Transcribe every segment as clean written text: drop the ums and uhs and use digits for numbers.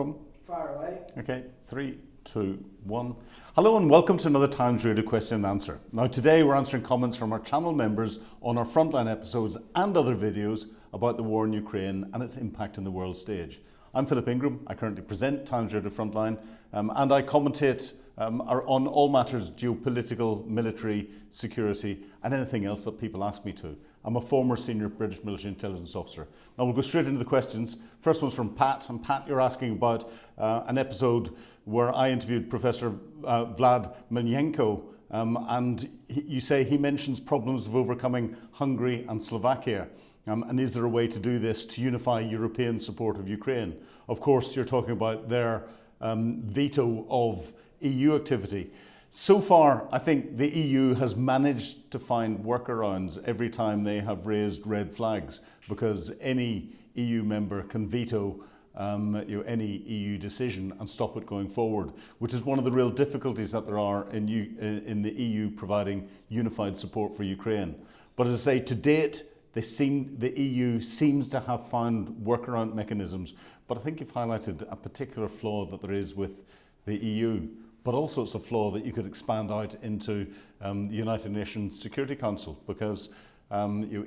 one? Fire away. Okay, 3, 2, 1. Hello and welcome to another Times Radio question and answer. Now today we're answering comments from our channel members on our frontline episodes and other videos about the war in Ukraine and its impact on the world stage. I'm Philip Ingram. I currently present Times Radio Frontline and I commentate on all matters geopolitical, military, security and anything else that people ask me to. I'm a former senior British military intelligence officer. Now we'll go straight into the questions. First one's from Pat, and Pat, you're asking about an episode where I interviewed Professor Vlad Melnyenko, and you say he mentions problems of overcoming Hungary and Slovakia. And is there a way to do this to unify European support of Ukraine? Of course, you're talking about their veto of EU activity. So far, I think the EU has managed to find workarounds every time they have raised red flags, because any EU member can veto any EU decision and stop it going forward, which is one of the real difficulties that there are in the EU providing unified support for Ukraine. But as I say, to date, the EU seems to have found workaround mechanisms. But I think you've highlighted a particular flaw that there is with the EU. But also it's a flaw that you could expand out into the United Nations Security Council, because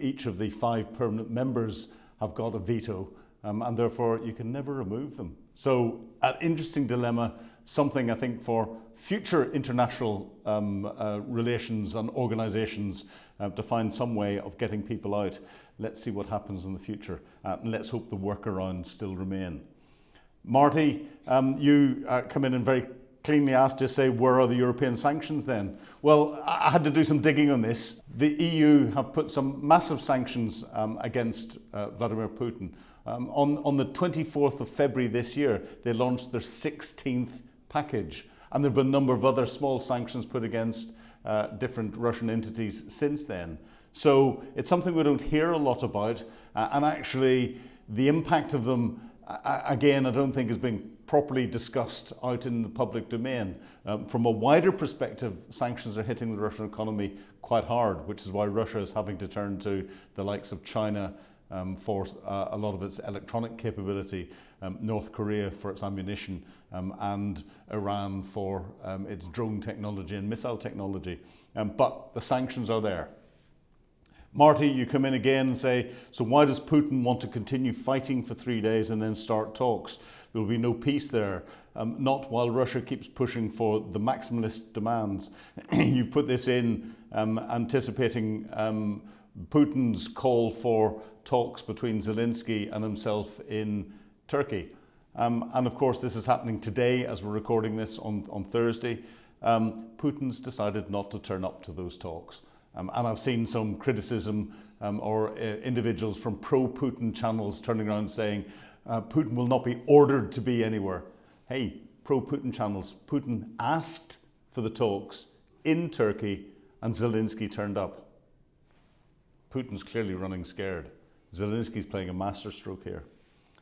each of the 5 permanent members have got a veto, and therefore you can never remove them. So an interesting dilemma, something I think for future international relations and organisations to find some way of getting people out. Let's see what happens in the future, and let's hope the workarounds still remain. Marty, you come in and very cleanly asked to say, where are the European sanctions then? Well, I had to do some digging on this. The EU have put some massive sanctions against Vladimir Putin. On the 24th of February this year, they launched their 16th package. And there have been a number of other small sanctions put against different Russian entities since then. So it's something we don't hear a lot about. And actually, the impact of them, again, I don't think has been properly discussed out in the public domain. From a wider perspective, sanctions are hitting the Russian economy quite hard, which is why Russia is having to turn to the likes of China for a lot of its electronic capability, North Korea for its ammunition, and Iran for its drone technology and missile technology. But the sanctions are there. Marty, you come in again and say, so why does Putin want to continue fighting for 3 days and then start talks? There will be no peace there, not while Russia keeps pushing for the maximalist demands. You put this in anticipating Putin's call for talks between Zelensky and himself in Turkey. And of course, this is happening today as we're recording this on Thursday. Putin's decided not to turn up to those talks. And I've seen some criticism or individuals from pro-Putin channels turning around saying, Putin will not be ordered to be anywhere. Hey, pro-Putin channels, Putin asked for the talks in Turkey and Zelensky turned up. Putin's clearly running scared. Zelensky's playing a masterstroke here.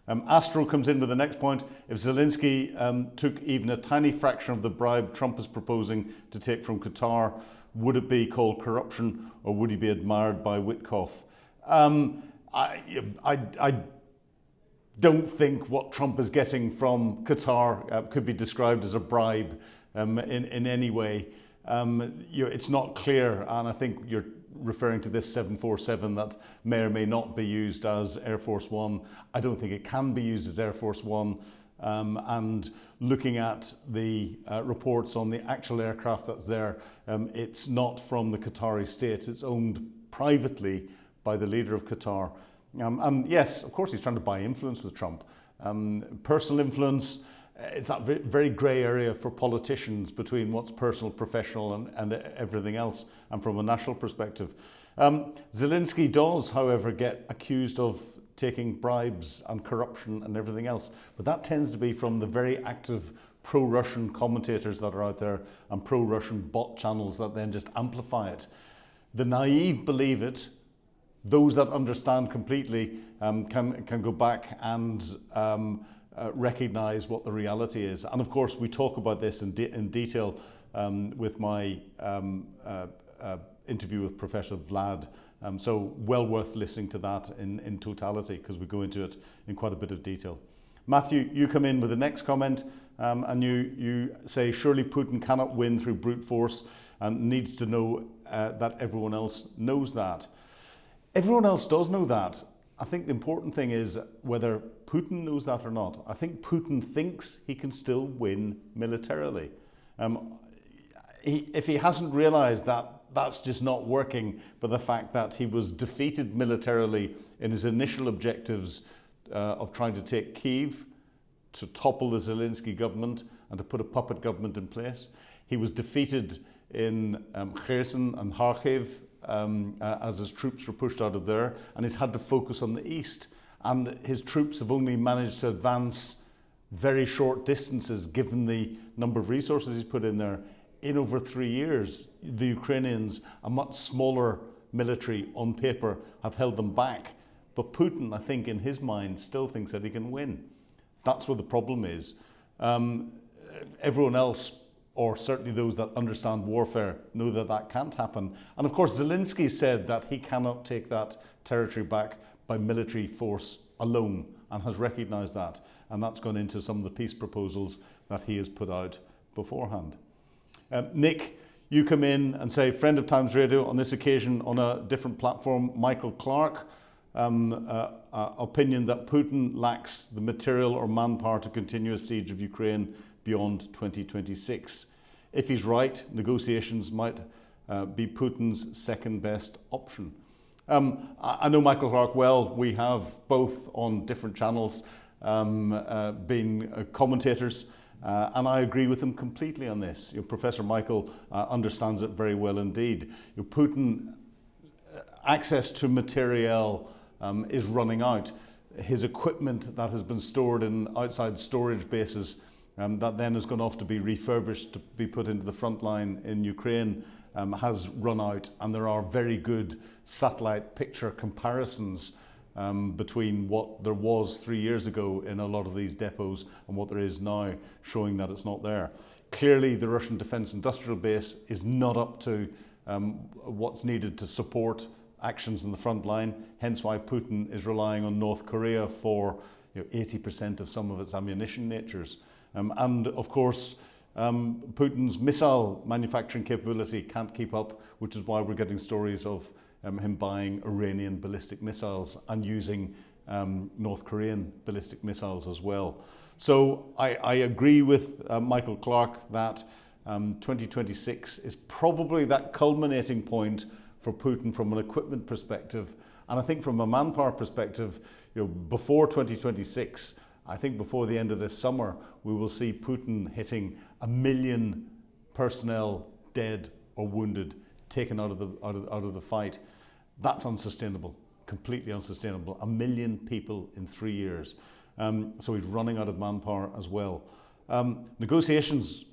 Astro comes in with the next point. If Zelensky took even a tiny fraction of the bribe Trump is proposing to take from Qatar, would it be called corruption or would he be admired by Witkoff? I don't think what Trump is getting from Qatar could be described as a bribe in any way. It's not clear, and I think you're referring to this 747 that may or may not be used as Air Force One. I don't think it can be used as Air Force One. And looking at the reports on the actual aircraft that's there, it's not from the Qatari state. It's owned privately by the leader of Qatar. And yes, of course, he's trying to buy influence with Trump. Personal influence, it's that very grey area for politicians between what's personal, professional, and everything else, and from a national perspective. Zelensky does, however, get accused of taking bribes and corruption and everything else. But that tends to be from the very active pro-Russian commentators that are out there and pro-Russian bot channels that then just amplify it. The naive believe it. Those that understand completely can go back and recognise what the reality is. And of course, we talk about this in detail with my interview with Professor Vlad. So well worth listening to that in totality, because we go into it in quite a bit of detail. Matthew, you come in with the next comment and you say, surely Putin cannot win through brute force and needs to know that everyone else knows that. Everyone else does know that. I think the important thing is whether Putin knows that or not. I think Putin thinks he can still win militarily. If he hasn't realized that that's just not working, but the fact that he was defeated militarily in his initial objectives of trying to take Kyiv, to topple the Zelensky government and to put a puppet government in place. He was defeated in Kherson and Kharkiv as his troops were pushed out of there, and he's had to focus on the east. And his troops have only managed to advance very short distances given the number of resources he's put in there. In over 3 years, the Ukrainians, a much smaller military on paper, have held them back. But Putin, I think, in his mind, still thinks that he can win. That's what the problem is. Everyone else, or certainly those that understand warfare, know that that can't happen. And of course, Zelensky said that he cannot take that territory back by military force alone, and has recognised that. And that's gone into some of the peace proposals that he has put out beforehand. Nick, you come in and say, friend of Times Radio, on this occasion on a different platform, Michael Clark, opinion that Putin lacks the material or manpower to continue a siege of Ukraine beyond 2026. If he's right, negotiations might be Putin's second best option. I know Michael Clark well. We have both on different channels been commentators, and I agree with him completely on this. Professor Michael understands it very well indeed. Putin, access to materiel is running out. His equipment that has been stored in outside storage bases that then has gone off to be refurbished to be put into the front line in Ukraine has run out, and there are very good satellite picture comparisons between what there was 3 years ago in a lot of these depots and what there is now, showing that it's not there. Clearly, the Russian defence industrial base is not up to what's needed to support actions in the front line, hence why Putin is relying on North Korea for 80% of some of its ammunition natures. And of course, Putin's missile manufacturing capability can't keep up, which is why we're getting stories of him buying Iranian ballistic missiles and using North Korean ballistic missiles as well. So I agree with Michael Clark that 2026 is probably that culminating point for Putin from an equipment perspective. And I think from a manpower perspective, before 2026, I think before the end of this summer, we will see Putin hitting 1 million personnel dead or wounded, taken out of the fight. That's unsustainable, completely unsustainable. 1 million people in 3 years. So he's running out of manpower as well. Negotiations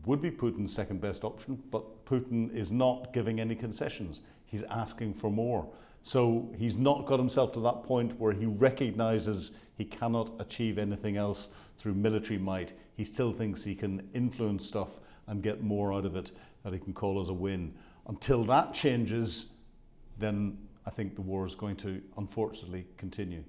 would be Putin's second best option, but Putin is not giving any concessions. He's asking for more. So he's not got himself to that point where he recognises he cannot achieve anything else through military might. He still thinks he can influence stuff and get more out of it that he can call as a win. Until that changes, then I think the war is going to unfortunately continue.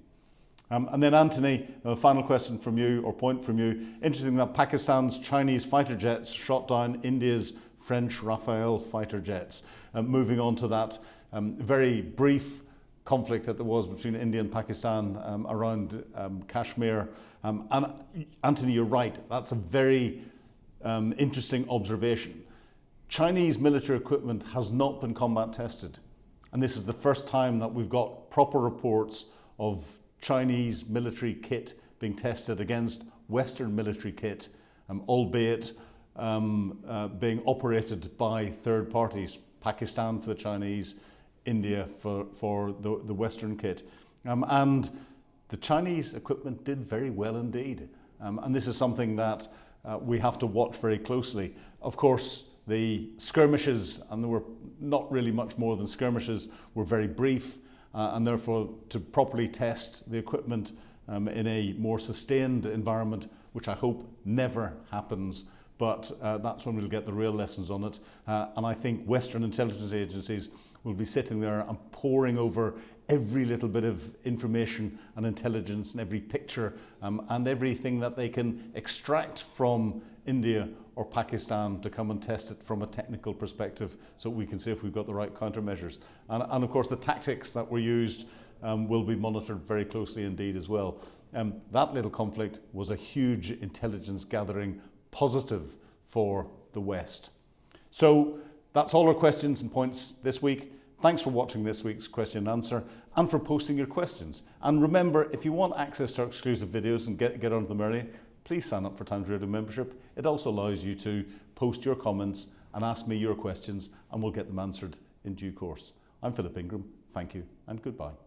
And then Anthony, a final question from you, or point from you. Interesting that Pakistan's Chinese fighter jets shot down India's French Rafale fighter jets. Moving on to that very brief conflict that there was between India and Pakistan around Kashmir. And Anthony, you're right, that's a very interesting observation. Chinese military equipment has not been combat tested. And this is the first time that we've got proper reports of Chinese military kit being tested against Western military kit, albeit being operated by third parties, Pakistan for the Chinese, India for the Western kit. And the Chinese equipment did very well indeed. And this is something that we have to watch very closely. Of course, the skirmishes, and there were not really much more than skirmishes, were very brief. And therefore, to properly test the equipment in a more sustained environment, which I hope never happens, but that's when we'll get the real lessons on it. And I think Western intelligence agencies will be sitting there and poring over every little bit of information and intelligence and every picture and everything that they can extract from India or Pakistan to come and test it from a technical perspective so we can see if we've got the right countermeasures. And of course the tactics that were used will be monitored very closely indeed as well. That little conflict was a huge intelligence gathering positive for the West. So that's all our questions and points this week. Thanks for watching this week's question and answer and for posting your questions. And remember, if you want access to our exclusive videos and get onto them early, please sign up for Times Radio membership. It also allows you to post your comments and ask me your questions, and we'll get them answered in due course. I'm Philip Ingram. Thank you and goodbye.